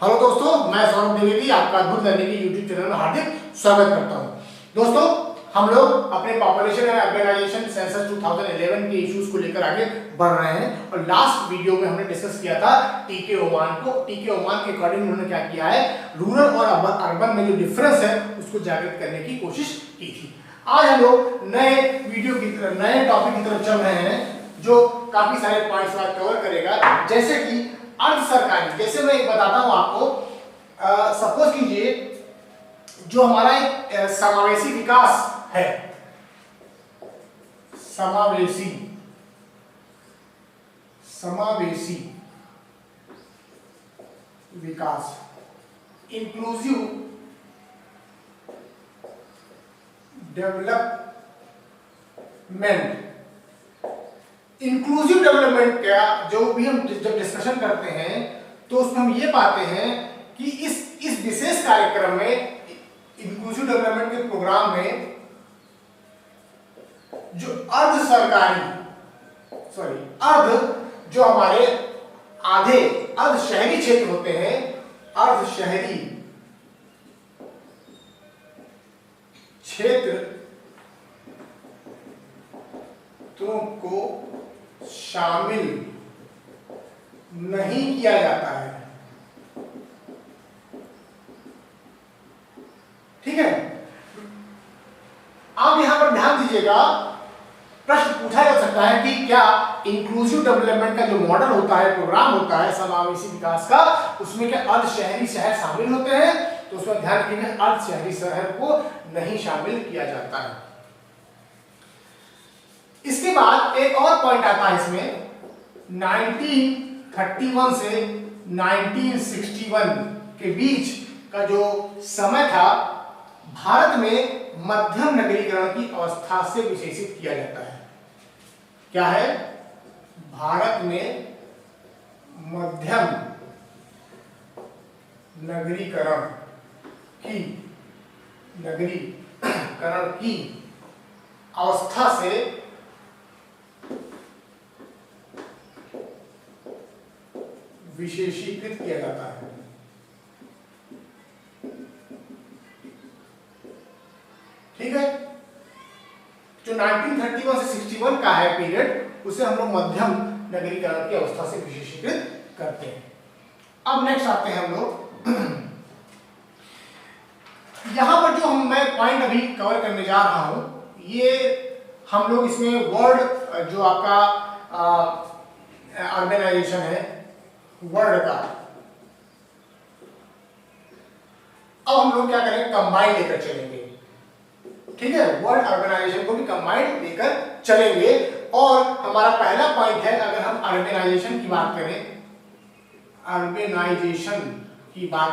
Hello दोस्तों, मैं सौरभ द्विवेदी आपका अद्भुत लर्निंग के यूट्यूब चैनल में हार्दिक स्वागत करता हूं। दोस्तों, हम लोग अपने पॉपुलेशन एंड अर्बनाइजेशन सेंसस 2011 के इश्यूज को लेकर आगे बढ़ रहे हैं और लास्ट वीडियो में हमने डिस्कस किया था टीके ओमान को। टीके ओमान के अकॉर्डिंग उन्होंने क्या किया है, रूरल और अर्बन में जो डिफरेंस है उसको जागृत करने की कोशिश की थी। आज हम लोग नए वीडियो की तरफ, नए टॉपिक की तरफ चल रहे हैं जो काफी सारे पॉइंट्स कवर करेगा, जैसे कि अर्ध सरकारी। जैसे मैं एक बताता हूं आपको, सपोज कीजिए जो हमारा एक समावेशी विकास है, समावेशी विकास, इंक्लूसिव डेवलपमेंट। इंक्लूसिव डेवलपमेंट का जो भी हम जब डिस्कशन करते हैं तो उसमें हम ये पाते हैं कि इस विशेष कार्यक्रम में, इंक्लूसिव डेवलपमेंट के प्रोग्राम में, जो जो हमारे आधे अर्ध शहरी क्षेत्र होते हैं, अर्ध शहरी क्षेत्र को शामिल नहीं किया जाता है। ठीक है, आप यहां पर ध्यान दीजिएगा, प्रश्न पूछा जा सकता है कि क्या इंक्लूसिव डेवलपमेंट का जो मॉडल होता है, प्रोग्राम होता है समावेशी विकास का, उसमें क्या अर्ध शहरी शहर शामिल होते हैं? तो उसमें ध्यान रखिए, अर्ध शहरी शहर को नहीं शामिल किया जाता है। इसके बाद एक और पॉइंट आता है इसमें, 1931 से 1961 के बीच का जो समय था, भारत में मध्यम नगरीकरण की अवस्था से विशेषित किया जाता है। क्या है? भारत में मध्यम नगरीकरण की अवस्था से विशेषीकृत किया जाता है। ठीक है, जो 1931 से 61 का है पीरियड, उसे हम लोग मध्यम नगरीकरण की अवस्था से विशेषीकृत करते हैं। अब नेक्स्ट आते हैं हम लोग, यहां पर जो मैं पॉइंट अभी कवर करने जा रहा हूं, ये हम लोग इसमें वर्ड जो आपका ऑर्गेनाइजेशन है वर्ड का, अब हम लोग क्या करेंगे, कंबाइन लेकर चलेंगे। ठीक है, वर्ड ऑर्गेनाइजेशन को भी कंबाइन लेकर चलेंगे। और हमारा पहला पॉइंट है, अगर हम ऑर्गेनाइजेशन की बात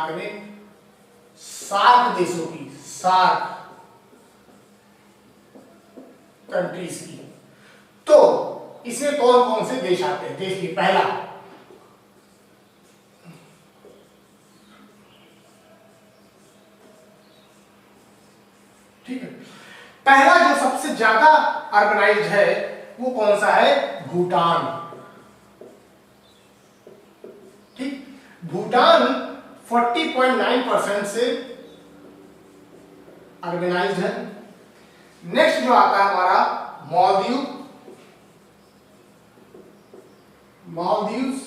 करें, सार्क देशों की, सार्क कंट्रीज की, तो इसमें कौन कौन से देश आते हैं? देखिए, पहला ठीक है, पहला जो सबसे ज्यादा ऑर्गेनाइज्ड है वो कौन सा है? भूटान। ठीक, भूटान 40.9% से ऑर्गेनाइज्ड है। नेक्स्ट जो आता है हमारा मालदीव्स,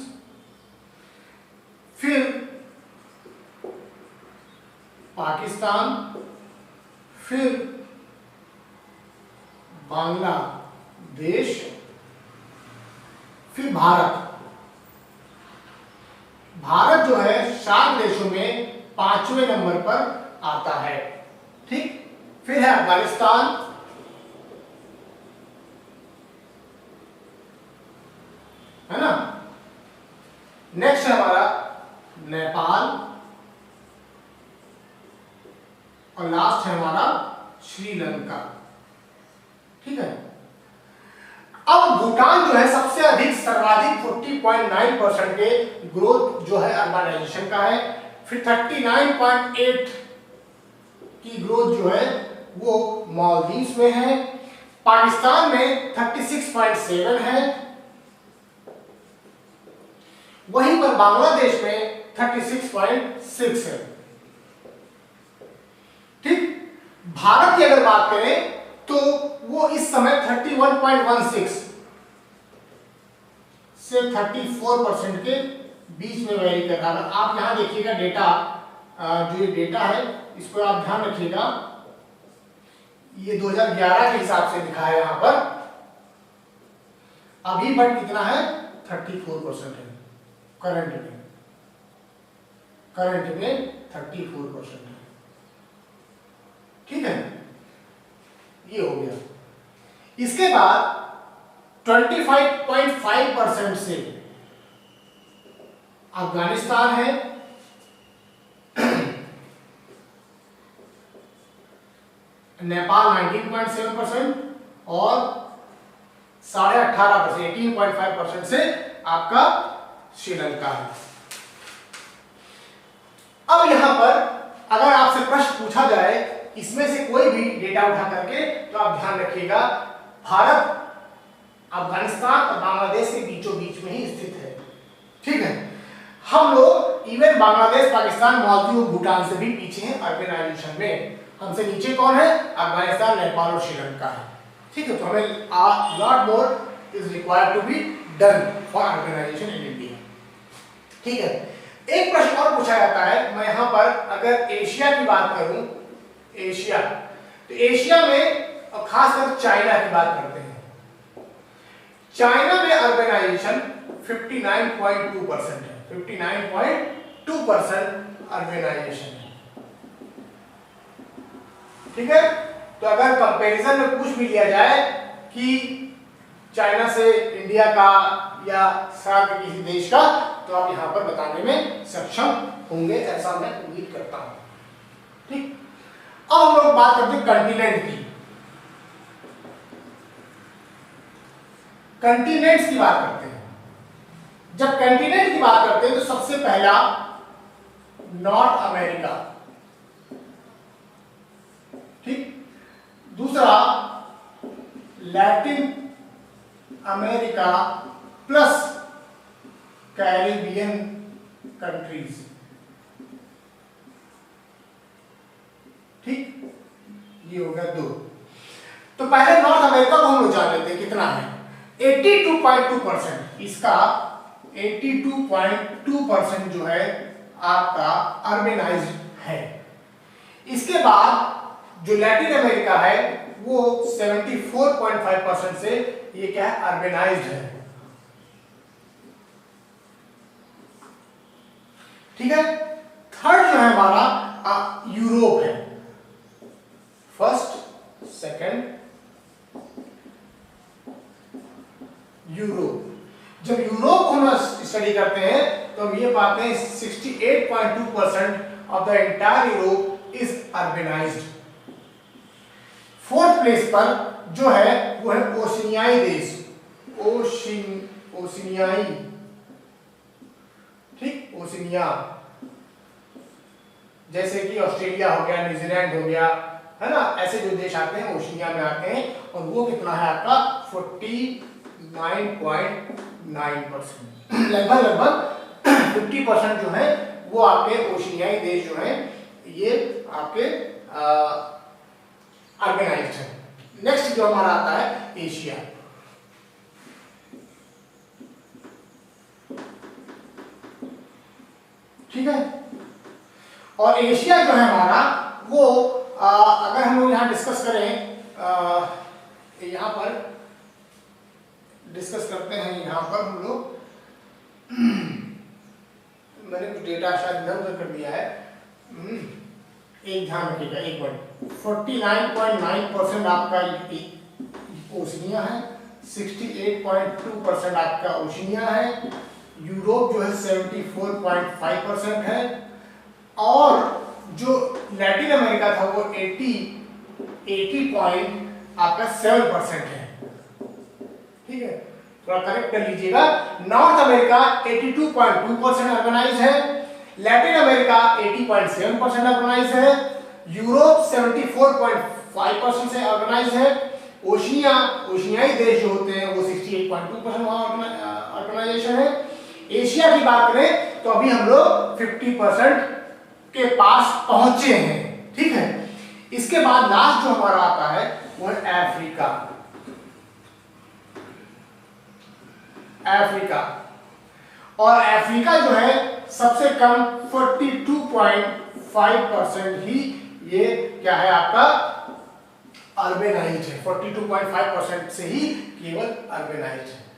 फिर पाकिस्तान, फिर बांग्लादेश, फिर भारत। भारत जो है सार्क देशों में 5वें नंबर पर आता है। ठीक, फिर है अफगानिस्तान, है ना। नेक्स्ट है हमारा नेपाल, और लास्ट है हमारा श्रीलंका। ठीक है, अब भूटान जो है सबसे अधिक, सर्वाधिक 40.9% के ग्रोथ जो है अर्बनाइजेशन का है। फिर 39.8 की ग्रोथ जो है वो मालदीव्स में है। पाकिस्तान में 36.7 है, वहीं पर बांग्लादेश में 36.6 है। ठीक, भारत की अगर बात करें तो वो इस समय 31.16 से 34% के बीच में वेरी कर रहा है। आप यहां देखिएगा डेटा, जो ये डेटा है इसको आप ध्यान रखिएगा, ये 2011 के हिसाब से दिखा है यहां पर। अभी बट कितना है, 34% है करंट में 34% है। ठीक है, ये हो गया। इसके बाद 25.5% से अफगानिस्तान है, नेपाल 19.7% और 18.5% 18.5% से आपका श्रीलंका है। अब यहां पर अगर आपसे प्रश्न पूछा जाए इसमें से कोई भी डेटा उठा करके, तो आप ध्यान रखिएगा भारत अफगानिस्तान और बांग्लादेश के बीचों बीच में ही स्थित है। ठीक है, हम लोग इवन बांग्लादेश, पाकिस्तान, मालदीव, भूटान से भी पीछे हैं अर्बनाइजेशन में। हमसे नीचे कौन है, अफगानिस्तान, नेपाल और श्रीलंका है। ठीक है, तो हमें lot more is required to be done for urbanization in India. ठीक है, एक प्रश्न और पूछा जाता है, मैं यहां पर अगर एशिया की बात करूं, एशिया, तो एशिया में और खासकर चाइना की बात करते हैं। चाइना में अर्बनाइजेशन 59.2% है, 59.2% अर्बनाइजेशन है। ठीक है, तो अगर कंपैरिजन में पूछ भी लिया जाए कि चाइना से इंडिया का या सार्क के किसी देश का, तो आप यहां पर बताने में सक्षम होंगे, ऐसा मैं उम्मीद करता हूं। ठीक, अब हम लोग बात करते हैं कंटिनेंट की। कंटिनेंट्स की बात करते हैं। जब कंटिनेंट की बात करते हैं तो सबसे पहला नॉर्थ अमेरिका, ठीक, दूसरा Latin America plus Caribbean countries. ठीक, ये हो गया दो। तो पहले नॉर्थ अमेरिका को हम लोग जान लेते हैं कितना है, 82.2%। इसका 82.2% जो है आपका अर्बनाइज्ड है। इसके बाद जो लैटिन अमेरिका है वो 74.5% से ये क्या है, अर्बनाइज्ड है। ठीक है, थर्ड जो है हमारा यूरोप है, फर्स्ट सेकंड यूरोप। जब यूरोप को हम स्टडी करते हैं तो हम ये पाते हैं 68.2% of the entire Europe is urbanised. Fourth place पर जो है वो है ओशिनियाई देश, ओशिनियाई, ठीक, ओशिनिया, जैसे कि ऑस्ट्रेलिया हो गया, न्यूजीलैंड हो गया, है ना, ऐसे जो देश आते हैं ओशिनिया में आते हैं। और वो कितना है आपका 49.9%, लगभग 50% जो है वो आपके ओशिनियाई देश जो है ये आपके ऑर्गेनाइज्ड है। नेक्स्ट जो हमारा आता है एशिया। ठीक है, और एशिया जो है हमारा वो अगर हम लोग यहाँ डिस्कस करें, यहाँ पर डिस्कस करते हैं, यहाँ पर हम लोग मैंने कुछ डेटा शायद इधर उधर कर दिया है, एक ध्यान रखिएगा एक मिनट। 49.9% आपका ओशिनिया है, 68.2% आपका ओशिनिया है, यूरोप जो है 74.5% है, और जो लैटिन अमेरिका था वो 80.7% है। ठीक है, थोड़ा करेक्ट कर लीजिएगा। नॉर्थ अमेरिका 82.2% अर्बनाइज है, लैटिन अमेरिका 80.7% अर्बनाइज है, यूरोप 74.5% से अर्बनाइज है, ओशिनियाई देश जो होते हैं वो 68.2% अर्बनाइजेशन है, एशिया की बात करें तो अभी हम लोग 50% के पास पहुंचे हैं, ठीक है। इसके बाद लास्ट जो हमारा आता है वो है अफ्रीका। अफ्रीका, और अफ्रीका जो है सबसे कम 42.5% ही ये क्या है आपका अर्बेनाइज है। 42.5% से ही केवल अर्बेनाइज है।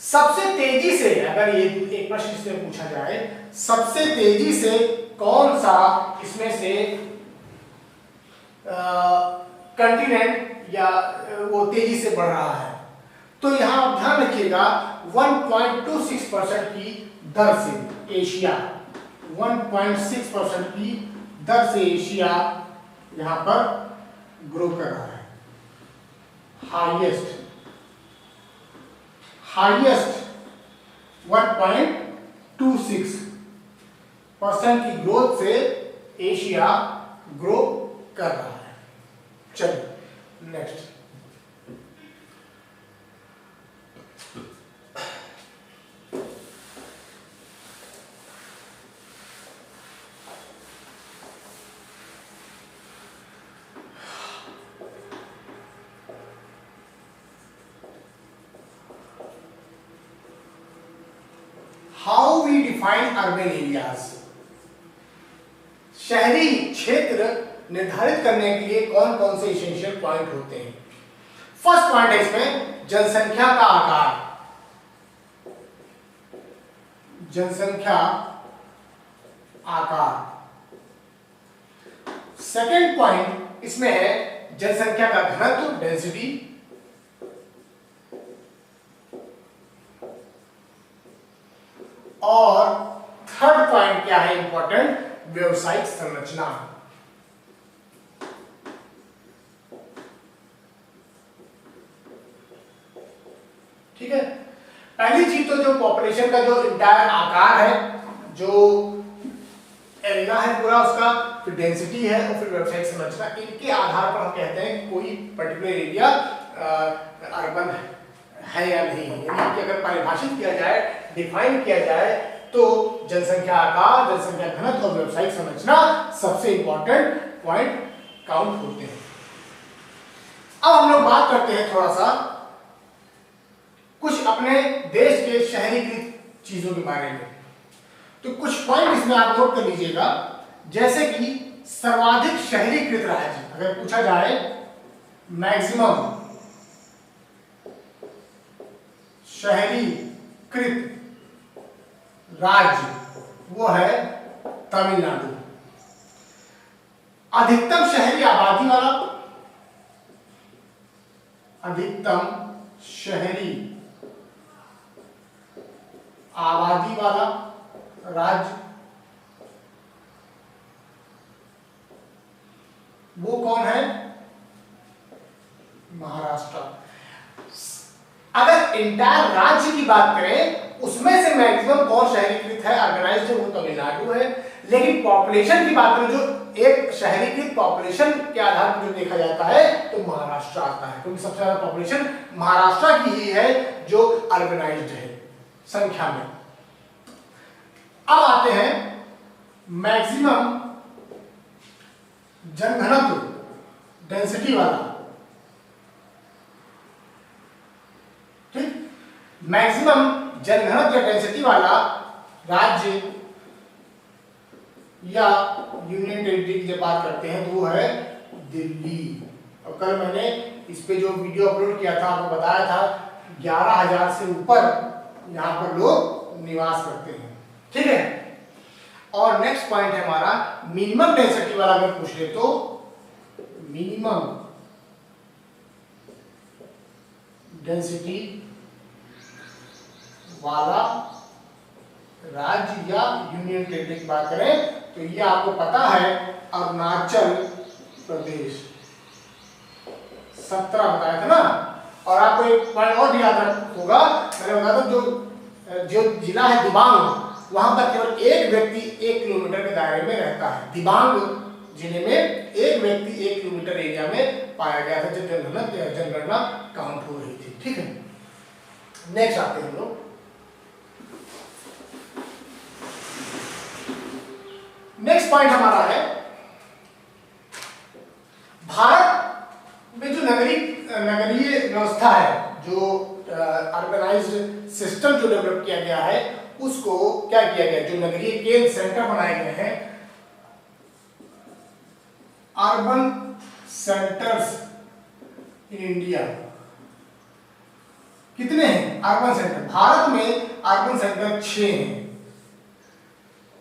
सबसे तेजी से, अगर ये एक प्रश्न इसमें पूछा जाए, सबसे तेजी से कौन सा इसमें से कंटिनेंट या वो तेजी से बढ़ रहा है, तो यहां आप ध्यान रखिएगा 1.26% की दर से एशिया, 1.6% की दर से एशिया यहां पर ग्रो कर रहा है। हाईएस्ट 1.26% की ग्रोथ से एशिया ग्रो कर रहा है। चलिए next. How we define urban areas? शहरी क्षेत्र निर्धारित करने के लिए कौन कौन से एसेंशियल पॉइंट होते हैं। फर्स्ट पॉइंट है इसमें जनसंख्या का आकार, जनसंख्या आकार। सेकेंड पॉइंट इसमें है जनसंख्या का घनत्व, डेंसिटी। और थर्ड पॉइंट क्या है इंपॉर्टेंट, व्यवसायिक संरचना। ठीक है, पहली चीज तो जो पॉपुलेशन का जो इंटायर आकार है, जो एरिया है पूरा उसका, फिर डेंसिटी है और फिर व्यवसायिक संरचना, इनके आधार पर हम कहते हैं कि कोई पर्टिकुलर एरिया अर्बन है या नहीं। यानी कि अगर परिभाषित किया जाए, डिफाइन किया जाए, तो जनसंख्या आकार, जनसंख्या घनत्व और व्यवसायिक संरचना सबसे इंपॉर्टेंट पॉइंट काउंट होते हैं। अब हम लोग बात करते हैं थोड़ा सा कुछ अपने देश के शहरीकृत चीजों के बारे में। तो कुछ पॉइंट इसमें आप नोट कर लीजिएगा, जैसे कि सर्वाधिक शहरीकृत राज्य अगर पूछा जाए, मैक्सिमम शहरीकृत राज्य वो है तमिलनाडु। अधिकतम शहरी आबादी वाला, अधिकतम शहरी आबादी वाला राज्य वो कौन है, महाराष्ट्र। अगर इंटायर राज्य की बात करें, उसमें से मैक्सिमम कौन शहरीकृत है, ऑर्गेनाइज्ड है, वो तमिलनाडु है। लेकिन पॉपुलेशन की बात करें, जो एक शहरीकृत पॉपुलेशन के आधार पर जो देखा जाता है, तो महाराष्ट्र आता है, क्योंकि सबसे ज्यादा पॉपुलेशन महाराष्ट्र की ही है जो अर्बनाइज्ड है संख्या में। अब आते हैं मैक्सिमम जनघनत्व, डेंसिटी वाला। ठीक, मैक्सिमम जनघनत्व या डेंसिटी वाला राज्य या यूनियन टेरिटरी की जब बात करते हैं तो वो है दिल्ली। और कल मैंने इस पे जो वीडियो अपलोड किया था, आपको बताया था 11,000 से ऊपर यहाँ पर लोग निवास करते हैं। ठीक है, और नेक्स्ट पॉइंट है हमारा मिनिमम डेंसिटी वाला। अगर पूछ ले तो मिनिमम डेंसिटी वाला राज्य या यूनियन टेरिटरी की बात करें तो ये आपको पता है अरुणाचल प्रदेश। 17 बताया था ना। और आपको एक पॉइंट और भी याद रख होगा, मैंने बताया था जो जिला है दिबांग, वहां पर केवल एक व्यक्ति 1 किलोमीटर के दायरे में रहता है। दिबांग जिले में एक व्यक्ति 1 किलोमीटर एरिया में पाया गया था जब जनगणना काउंट हो रही थी। ठीक है, नेक्स्ट आते हैं हम लोग। नेक्स्ट पॉइंट हमारा है भारत में जो नगरीय व्यवस्था है, जो अर्बनाइज्ड सिस्टम जो डेवलप किया गया है, उसको क्या किया गया, जो नगरीय केंद्र सेंटर बनाए गए हैं, अर्बन सेंटर्स इन इंडिया, कितने हैं अर्बन सेंटर? भारत में अर्बन सेंटर 6 हैं।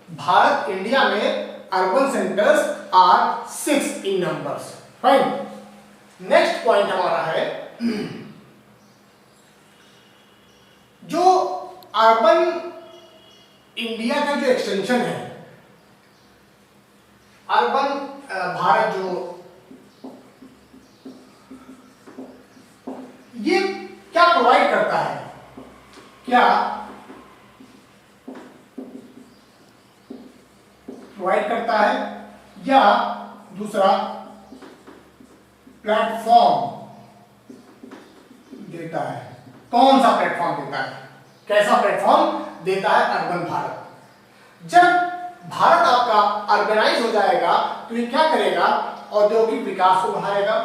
भारत इंडिया में urban centers are 6 in numbers. Fine. Next point हमारा है जो अर्बन इंडिया का जो एक्सटेंशन है, अर्बन भारत जो ये क्या प्रोवाइड करता है, क्या प्रोवाइड करता है, या दूसरा प्लेटफॉर्म देता है? कौन सा प्लेटफॉर्म देता है, कैसा प्लेटफॉर्म देता है अर्बन भारत? जब भारत आपका अर्बनाइज हो जाएगा तो ये क्या करेगा, औद्योगिक विकास को बढ़ाएगा,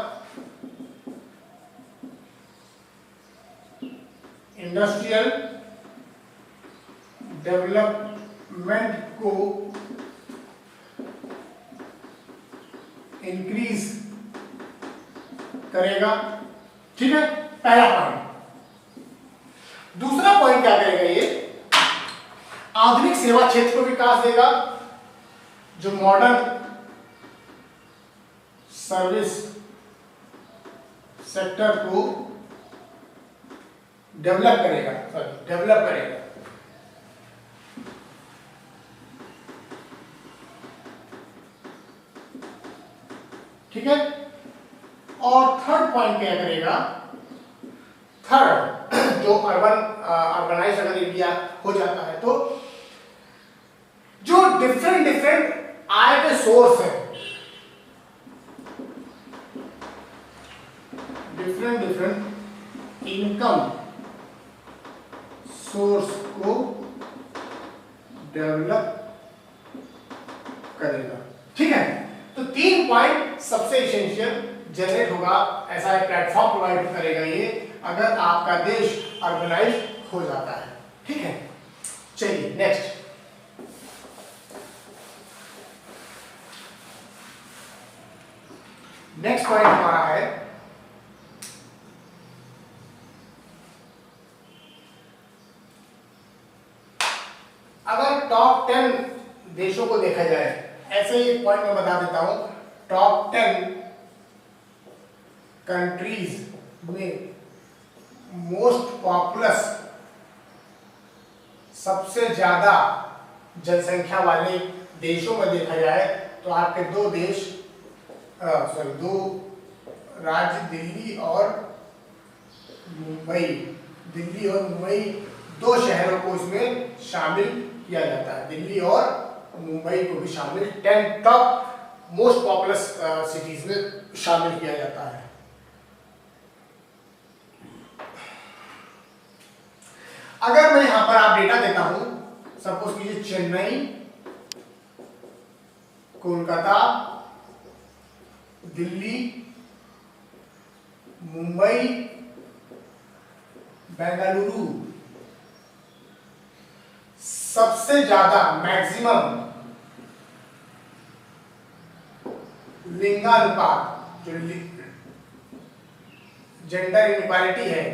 इंडस्ट्रियल डेवलपमेंट को इंक्रीज करेगा। ठीक है, पहला पॉइंट। दूसरा पॉइंट क्या करेगा, ये आधुनिक सेवा क्षेत्र को विकास देगा, जो मॉडर्न सर्विस सेक्टर को डेवलप करेगा। ठीक है। और थर्ड पॉइंट क्या करेगा, थर्ड जो अर्बनाइज अगर इंडिया हो जाता है तो जो डिफरेंट आय के सोर्स है, डिफरेंट इनकम सोर्स को डेवलप करेगा। ठीक है, तो 3 पॉइंट सबसे एसेंशियल जनरेट होगा, ऐसा एक प्लेटफॉर्म प्रोवाइड करेगा ये, अगर आपका देश अर्बनाइज हो जाता है। ठीक है, चलिए नेक्स्ट। नेक्स्ट पॉइंट हमारा है अगर टॉप 10 देशों को देखा जाए, ऐसे ही पॉइंट मैं बता देता हूं, टॉप 10 कंट्रीज में मोस्ट पॉपुलस, सबसे ज्यादा जनसंख्या वाले देशों में देखा जाए तो आपके 2 देश, दो राज्य, दिल्ली और मुंबई, 2 शहरों को इसमें शामिल किया जाता है, दिल्ली और मुंबई को भी शामिल 10 टॉप मोस्ट पॉपुलस सिटीज में शामिल किया जाता है। अगर मैं यहां पर आप डेटा देता हूं, सपोज कीजिए चेन्नई, कोलकाता, दिल्ली, मुंबई, बेंगलुरु, सबसे ज्यादा मैक्सिमम लिंगानुपात, जो जेंडर इनइक्वालिटी है,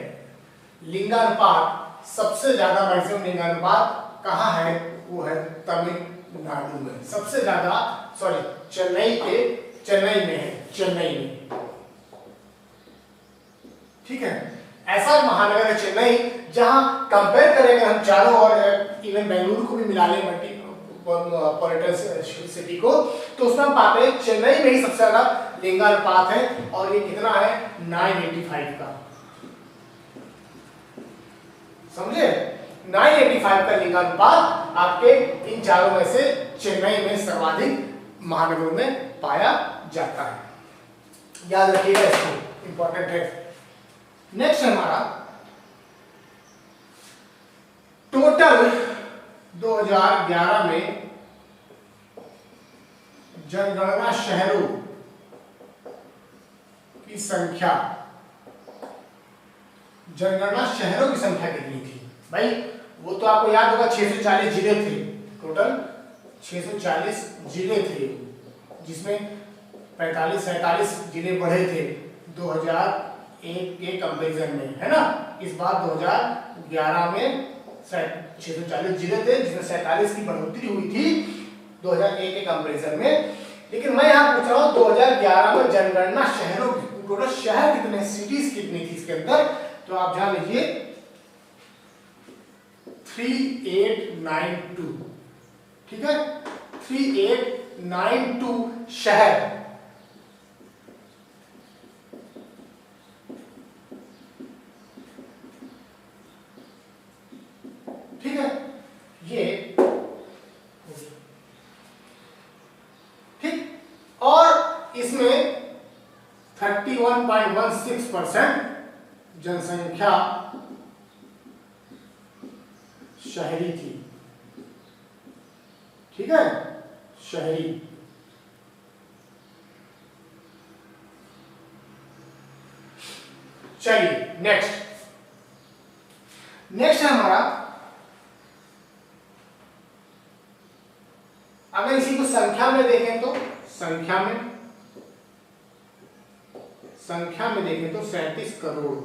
लिंगानुपात सबसे ज्यादा मैक्सिमम लिंगानुपात कहाँ है, वो है तमिलनाडु में। सबसे ज्यादा, सॉरी, चेन्नई में है, चेन्नई में। ठीक है, ऐसा महानगर है चेन्नई जहां कंपेयर करेंगे हम चारों, और इवन बेंगलुरु को भी मिला लें मल्टीपॉलिटन सिटी को, तो उसमें हम पाते हैं चेन्नई में ही सबसे ज्यादा लिंगानुपात है, और ये कितना है, 985 का। समझे, 985 का लिंगानुपात आपके इन चारों में से चेन्नई में सर्वाधिक महानगरों में पाया जाता है। याद रखिएगा इसको, इंपॉर्टेंट है। नेक्स्ट हमारा टोटल 2011 में जनगणना शहरों की संख्या, जनगणना शहरों की संख्या कितनी थी भाई? वो तो आपको याद होगा 640 जिले थे, टोटल 640 जिले थे, जिसमें 45-47 जिले बढ़े थे 2001 के कंपैरिजन में, है ना। इस बार 2011 में 640 जिले थे, जिसमें 47 की बढ़ोतरी हुई थी 2001 के कंपैरिजन में। लेकिन मैं यहाँ पूछ रहा हूँ 2011 में जनगणना शहरों की, टोटल शहर कितने, सिटीज कितनी थी इसके अंदर? तो आप जान लीजिए 3892, ठीक है, 3892 शहर। ठीक है, ये ठीक। और इसमें 31.16% जनसंख्या शहरी थी, ठीक है, शहरी। चलिए नेक्स्ट है हमारा, अगर इसी को संख्या में देखें तो संख्या में देखें तो 37 करोड़,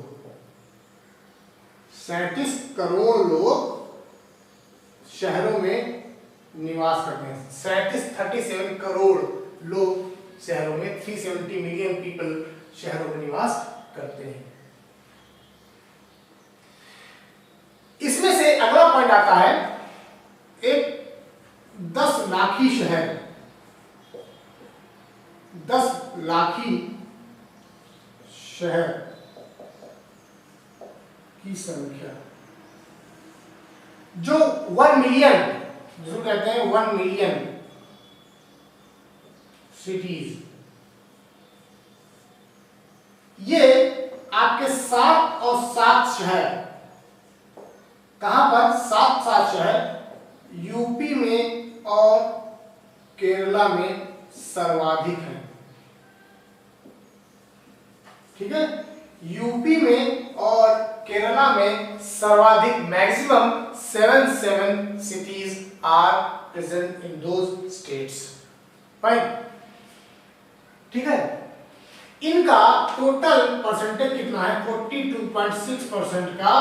37 करोड़ लोग शहरों में निवास करते हैं। 37 करोड़ लोग शहरों में, 370 मिलियन पीपल शहरों में निवास करते हैं। इसमें से अगला पॉइंट आता है, एक 10 लाखी शहर, 10 लाखी शहर की संख्या, जो 1 मिलियन, जिसको कहते हैं 1 मिलियन सिटीज, ये आपके 7 और 7 शहर, कहां पर? 7 शहर यूपी में और केरला में सर्वाधिक है, ठीक है, यूपी में और केरला में सर्वाधिक, maximum 7 cities are present in those states, fine, ठीक है। इनका टोटल परसेंटेज कितना है? 42.6% का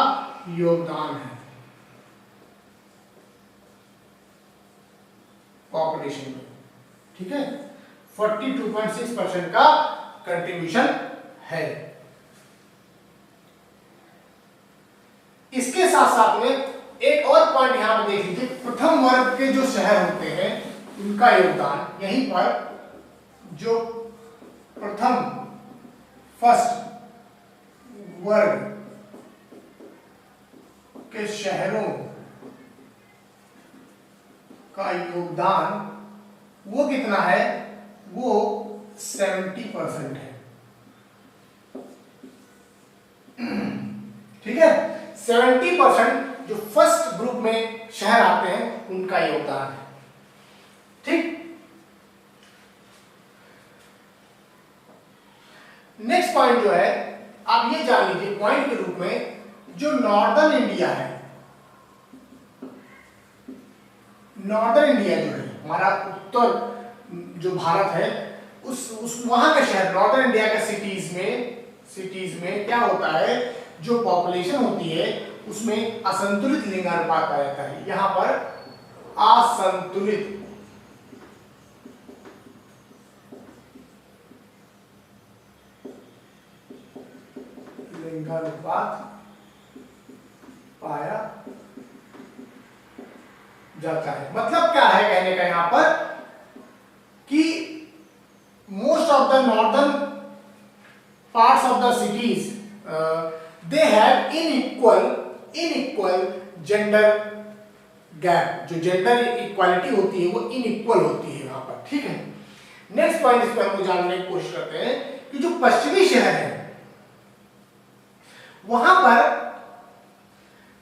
योगदान है पॉपुलेशन में, ठीक है, 42.6% का कंट्रीब्यूशन है। इसके साथ साथ में एक और पॉइंट यहां पर देख लीजिए, प्रथम वर्ग के जो शहर होते हैं उनका योगदान, यहीं पर जो प्रथम फर्स्ट वर्ग के शहरों का योगदान वो कितना है? वो 70% है, ठीक है, 70% जो फर्स्ट ग्रुप में शहर आते हैं उनका योगदान है, ठीक। नेक्स्ट पॉइंट जो है, आप ये जान लीजिए पॉइंट के रूप में, जो नॉर्दर्न इंडिया है, नॉर्दर्न इंडिया जो है हमारा उत्तर जो भारत है, उस वहां का शहर, नॉर्दर्न इंडिया के सिटीज में क्या होता है, जो पॉपुलेशन होती है उसमें असंतुलित लिंगानुपात पाया जाता है। यहां पर असंतुलित लिंगानुपात पाया जाता है। मतलब क्या है कहने का यहां पर, कि most of the northern parts of the cities they have inequal gender gap, जो जेंडर इक्वालिटी होती है वो इनइक्वल होती है वहां पर, ठीक है। नेक्स्ट पॉइंट इस पर हम जानने की कोशिश करते हैं कि जो पश्चिमी शहर है, वहां पर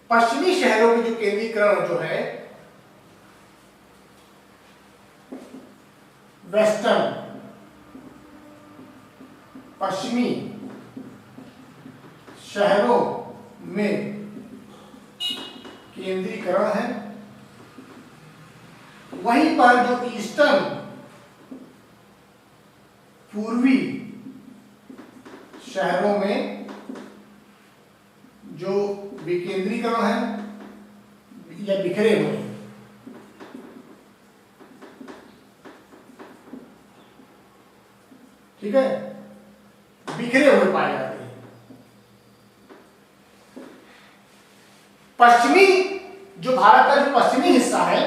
पश्चिमी शहरों के जो केंद्रीकरण जो है वेस्टर्न पश्चिमी शहरों में केंद्रीकरण है, वहीं पर जो ईस्टर्न पूर्वी शहरों में जो विकेंद्रीकरण है या बिखरे हुए हैं। ठीक है, बिखरे हुए पाए जाते हैं। पश्चिमी, जो भारत का जो पश्चिमी हिस्सा है,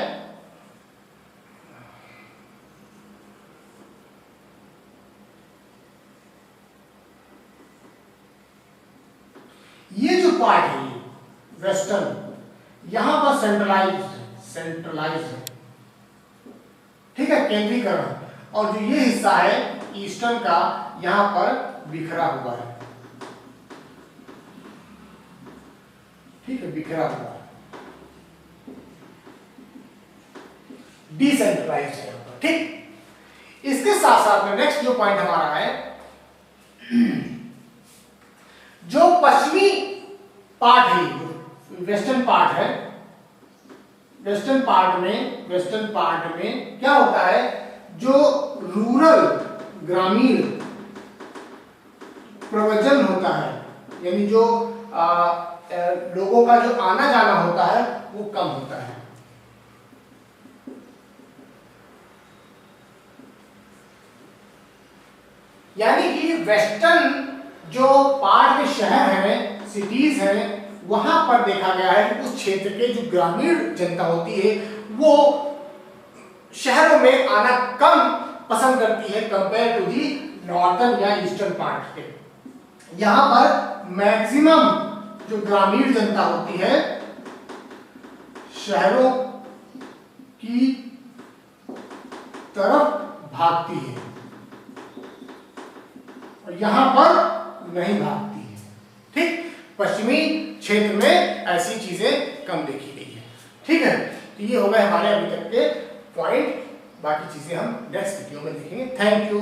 ये जो पार्ट है वेस्टर्न, यहां पर सेंट्रलाइज्ड है, ठीक है, केंद्रीकरण। और जो ये हिस्सा है ईस्टर्न का, यहां पर बिखरा हुआ है, ठीक है, बिखरा हुआ है, डिसेंट्रलाइज्ड है यहां पर। ठीक, इसके साथ साथ में नेक्स्ट जो पॉइंट हमारा है, जो पश्चिमी पार्ट है, जो वेस्टर्न पार्ट है, वेस्टर्न पार्ट में क्या होता है, जो रूरल ग्रामीण प्रवचन होता है, यानी जो लोगों का जो आना जाना होता है वो कम होता है। यानी कि वेस्टर्न जो पार्ट के शहर हैं, सिटीज हैं, वहां पर देखा गया है कि उस क्षेत्र के जो ग्रामीण जनता होती है वो शहरों में आना कम पसंद करती है कंपेयर टू दी नॉर्थर्न या ईस्टर्न पार्ट के। यहां पर मैक्सिमम जो ग्रामीण जनता होती है शहरों की तरफ भागती है और यहां पर नहीं भागती है। ठीक, पश्चिमी क्षेत्र में ऐसी चीजें कम देखी गई है। ठीक है, तो ये हो गए हमारे अभी तक के पॉइंट, बाकी चीजें हम नेक्स्ट वीडियो में देखेंगे। Thank you.